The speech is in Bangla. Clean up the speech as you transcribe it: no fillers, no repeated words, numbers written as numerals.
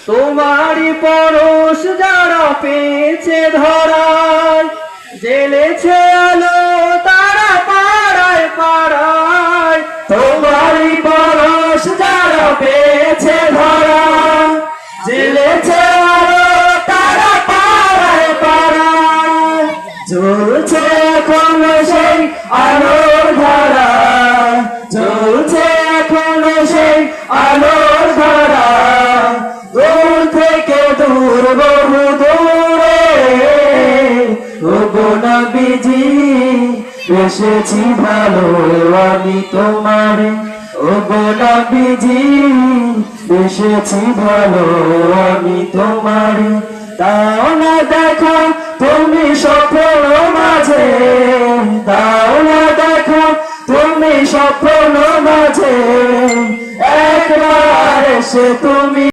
তোমারই পরশ যারা পেয়েছে ধরায়, জ্বেলেছে আলো তারা পাড়ায় পাড়ায়। তোমারই পরশ যারা পেয়েছে ধরায়, জ্বেলেছে আলো তারা পাড়ায় পাড়ায়। জ্বলছে এখনো সেই আলোর ধারা, জ্বলছে এখনো সেই আলোর ধারা। দূর থেকে দূর বহু দূরে ওগো নবীজি, এসেছি ভালো আমি তোমারে। ওগো নবীজি, এসেছি ভালো আমি তোমারে। দাও না দেখা তুমি স্বপ্ন মাঝে, দাও না দেখা তুমি স্বপ্ন মাঝে। একবার এসে তুমি